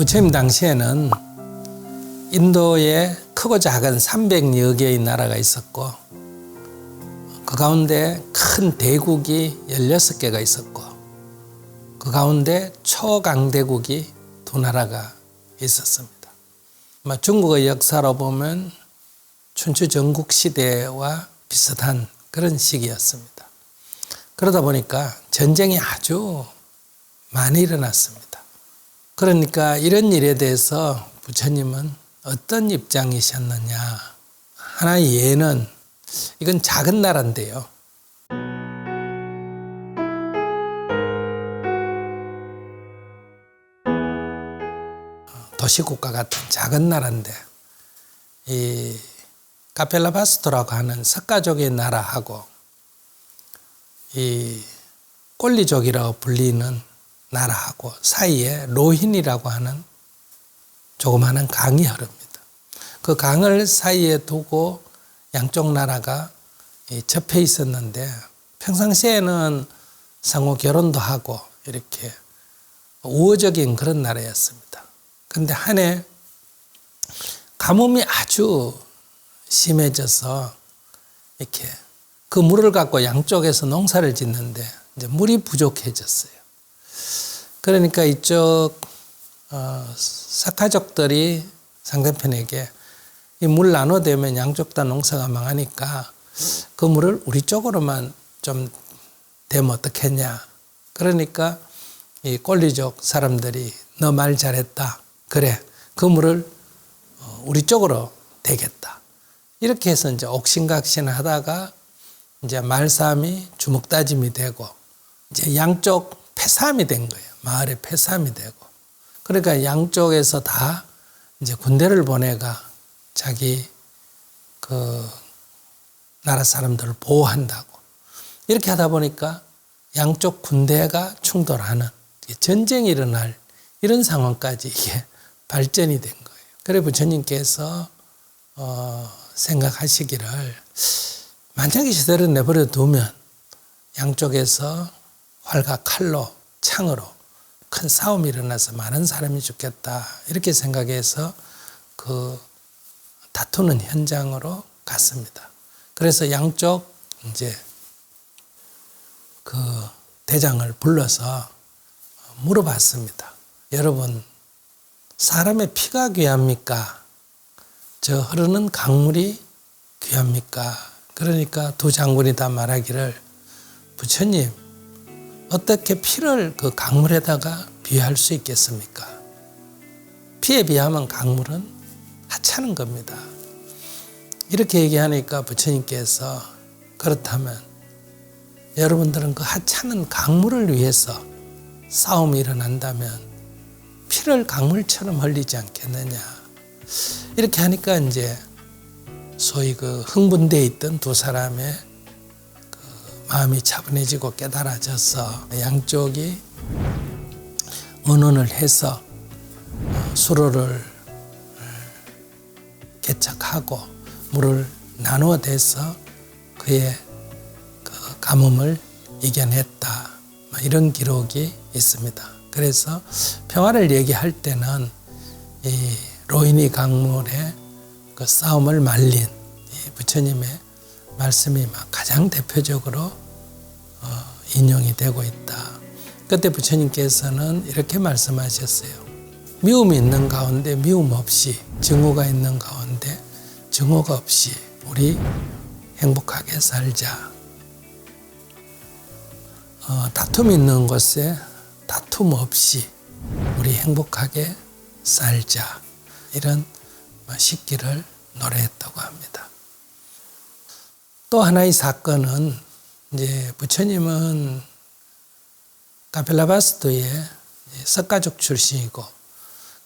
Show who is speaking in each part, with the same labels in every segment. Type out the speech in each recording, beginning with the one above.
Speaker 1: 부처님 당시에는 인도에 크고 작은 300여 개의 나라가 있었고 그 가운데 큰 대국이 16개가 있었고 그 가운데 초강대국이 2나라가 있었습니다. 중국의 역사로 보면 춘추 전국 시대와 비슷한 그런 시기였습니다. 그러다 보니까 전쟁이 아주 많이 일어났습니다. 그러니까 이런 일에 대해서 부처님은 어떤 입장이셨느냐. 하나의 예는 이건 작은 나라인데요. 도시국가 같은 작은 나라인데 이 카펠라바스토라고 하는 석가족의 나라하고 이 꼴리족이라고 불리는 나라하고 사이에 로힌이라고 하는 조그마한 강이 흐릅니다. 그 강을 사이에 두고 양쪽 나라가 접해 있었는데 평상시에는 상호 결혼도 하고 이렇게 우호적인 그런 나라였습니다. 그런데 한 해 가뭄이 아주 심해져서 이렇게 그 물을 갖고 양쪽에서 농사를 짓는데 이제 물이 부족해졌어요. 그러니까 이쪽 석가족들이 상대편에게 이 물 나눠대면 양쪽 다 농사가 망하니까 그 물을 우리 쪽으로만 좀 대면 어떻겠냐. 그러니까 이 꼴리족 사람들이 너 말 잘했다. 그래, 그 물을 우리 쪽으로 대겠다. 이렇게 해서 이제 옥신각신 하다가 이제 말싸움이 주먹다짐이 되고 이제 양쪽 패싸움이 된 거예요. 마을에 패싸움이 되고. 그러니까 양쪽에서 다 이제 군대를 보내가 자기 그 나라 사람들을 보호한다고. 이렇게 하다 보니까 양쪽 군대가 충돌하는 전쟁이 일어날 이런 상황까지 이게 발전이 된 거예요. 그래 부처님께서 생각하시기를 만약에 시대를 내버려 두면 양쪽에서 활과 칼로 창으로 큰 싸움이 일어나서 많은 사람이 죽겠다 이렇게 생각해서 그 다투는 현장으로 갔습니다. 그래서 양쪽 이제 그 대장을 불러서 물어봤습니다. 여러분, 사람의 피가 귀합니까? 저 흐르는 강물이 귀합니까? 그러니까 두 장군이 다 말하기를 부처님, 어떻게 피를 그 강물에다가 비유할 수 있겠습니까? 피에 비하면 강물은 하찮은 겁니다. 이렇게 얘기하니까 부처님께서 그렇다면 여러분들은 그 하찮은 강물을 위해서 싸움이 일어난다면 피를 강물처럼 흘리지 않겠느냐. 이렇게 하니까 이제 소위 그 흥분되어 있던 두 사람의 그 마음이 차분해지고 깨달아져서 양쪽이 의논을 해서 수로를 개척하고 물을 나누어 대서 그의 그 가뭄을 이겨냈다. 이런 기록이 있습니다. 그래서 평화를 얘기할 때는 이 로히니 강물의 그 싸움을 말린 이 부처님의 말씀이 가장 대표적으로 인용이 되고 있다. 그때 부처님께서는 이렇게 말씀하셨어요. 미움이 있는 가운데 미움 없이, 증오가 있는 가운데 증오가 없이 우리 행복하게 살자. 다툼이 있는 곳에 다툼 없이 우리 행복하게 살자. 이런 식기를 노래했다고 합니다. 또 하나의 사건은 이제 부처님은 카펠라바스토의 석가족 출신이고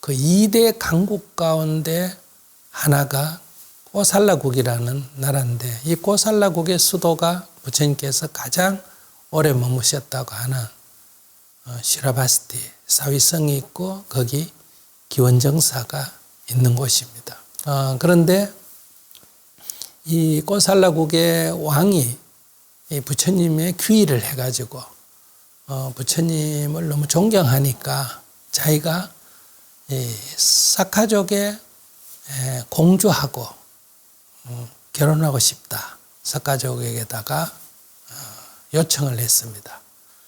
Speaker 1: 그 2대 강국 가운데 하나가 코살라국이라는 나라인데 이 코살라국의 수도가 부처님께서 가장 오래 머무셨다고 하는 시라바스티 사위성이 있고 거기 기원정사가 있는 곳입니다. 그런데 이 코살라국의 왕이 이 부처님의 귀의를 해가지고 부처님을 너무 존경하니까 자기가 이 사카족의 공주하고 결혼하고 싶다. 석가족에게다가 요청을 했습니다.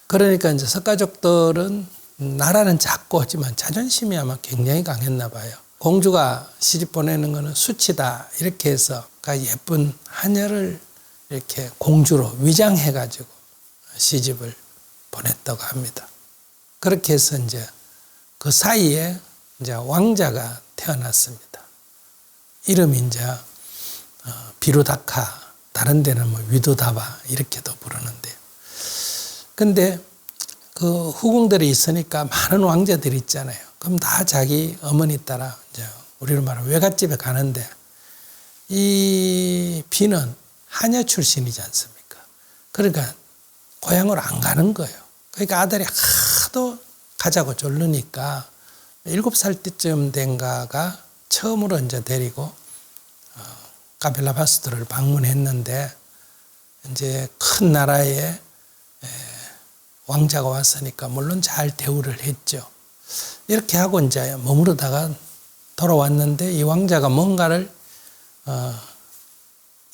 Speaker 1: 그러니까 이제 석가족들은 나라는 작고 하지만 자존심이 아마 굉장히 강했나 봐요. 공주가 시집 보내는 거는 수치다 이렇게 해서 예쁜 하녀를 이렇게 공주로 위장해가지고 시집을 보냈다고 합니다. 그렇게 해서 이제 그 사이에 이제 왕자가 태어났습니다. 이름이 이제 비루다카, 다른 데는 뭐 위도다바 이렇게도 부르는데요. 근데 그 후궁들이 있으니까 많은 왕자들이 있잖아요. 그럼 다 자기 어머니 따라 이제 우리로 말하면 외갓집에 가는데 이 비는 하녀 출신이지 않습니까? 그러니까 고향으로 안 가는 거예요. 그러니까 아들이 하도 가자고 졸르니까 7살 때쯤 된가가 처음으로 이제 데리고 카빌라바스트를 방문했는데 이제 큰 나라에 왕자가 왔으니까 물론 잘 대우를 했죠. 이렇게 하고 이제 머무르다가 돌아왔는데 이 왕자가 뭔가를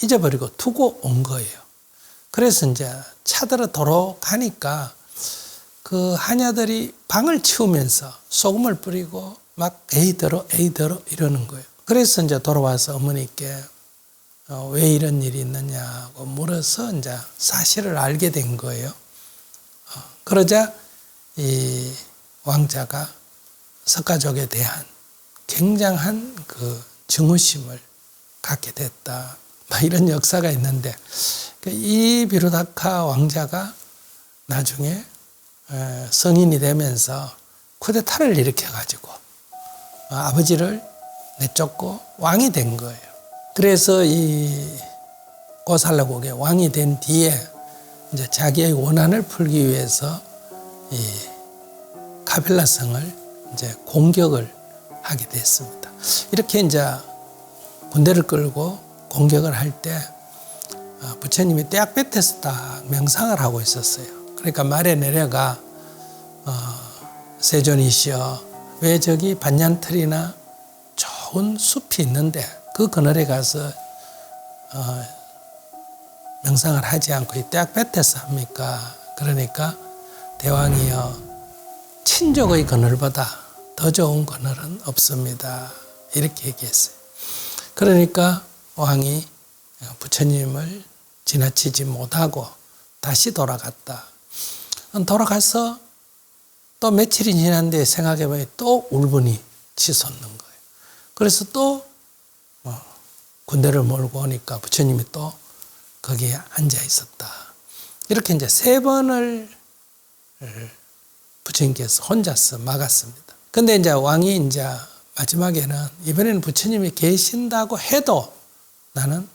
Speaker 1: 잊어버리고 두고 온 거예요. 그래서 이제 차들어 돌아가니까 그 하녀들이 방을 치우면서 소금을 뿌리고 막 에이더러 이러는 거예요. 그래서 이제 돌아와서 어머니께 왜 이런 일이 있느냐고 물어서 이제 사실을 알게 된 거예요. 그러자 이 왕자가 석가족에 대한 굉장한 그 증오심을 갖게 됐다. 이런 역사가 있는데 이 비루다카 왕자가 나중에 성인이 되면서 쿠데타를 일으켜가지고 아버지를 내쫓고 왕이 된 거예요. 그래서 이 고살라국의 왕이 된 뒤에 이제 자기의 원한을 풀기 위해서 이 카빌라성을 이제 공격을 하게 됐습니다. 이렇게 이제 군대를 끌고 공격을 할 때 부처님이 떼약볕에서 딱 명상을 하고 있었어요. 그러니까 말에 내려가 세존이시여 왜 저기 반얀틀이나 좋은 숲이 있는데 그 그늘에 가서 명상을 하지 않고 이 떼약볕에서 합니까? 그러니까 대왕이여 친족의 그늘보다 더 좋은 그늘은 없습니다. 이렇게 얘기했어요. 그러니까 왕이 부처님을 지나치지 못하고 다시 돌아갔다. 돌아가서 또 며칠이 지났는데 생각해보니 또 울분이 치솟는 거예요. 그래서 또 군대를 몰고 오니까 부처님이 또 거기에 앉아 있었다. 이렇게 이제 3번을 부처님께서 혼자서 막았습니다. 근데 이제 왕이 이제 마지막에는 이번에는 부처님이 계신다고 해도 나는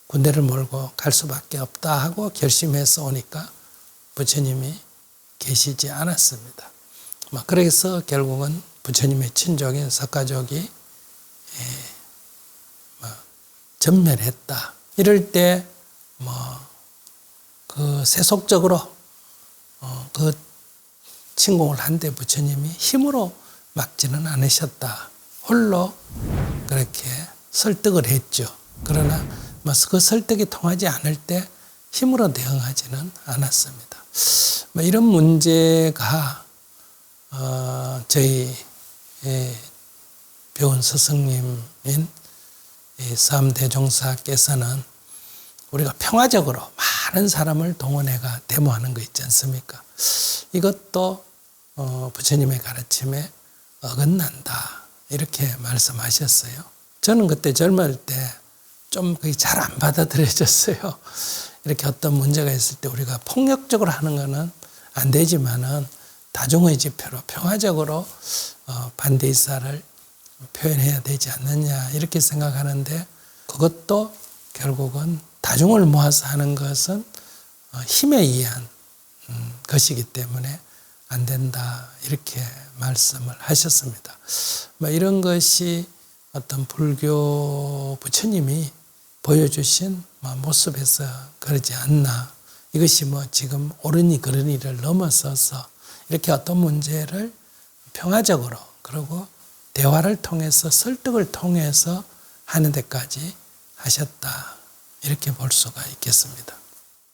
Speaker 1: 군대를 몰고 갈 수밖에 없다 하고 결심해서 오니까 부처님이 계시지 않았습니다. 그래서 결국은 부처님의 친족인 석가족이 전멸했다. 이럴 때 그 세속적으로 그 침공을 한데 부처님이 힘으로 막지는 않으셨다. 홀로 그렇게 설득을 했죠. 그러나 그 설득이 통하지 않을 때 힘으로 대응하지는 않았습니다. 이런 문제가 저희 배운 스승님인 삼대종사께서는 우리가 평화적으로 많은 사람을 동원해가 데모하는 거 있지 않습니까? 이것도 부처님의 가르침에 어긋난다. 이렇게 말씀하셨어요. 저는 그때 젊을 때 좀 그게 잘 안 받아들여졌어요. 이렇게 어떤 문제가 있을 때 우리가 폭력적으로 하는 거는 안 되지만은 다중의 지표로 평화적으로 반대 의사를 표현해야 되지 않느냐 이렇게 생각하는데 그것도 결국은 다중을 모아서 하는 것은 힘에 의한 것이기 때문에 안 된다 이렇게 말씀을 하셨습니다. 이런 것이 어떤 불교 부처님이 보여주신 모습에서 그러지 않나. 이것이 지금 옳으니 그러니를 넘어서서 이렇게 어떤 문제를 평화적으로 그리고 대화를 통해서 설득을 통해서 하는 데까지 하셨다. 이렇게 볼 수가 있겠습니다.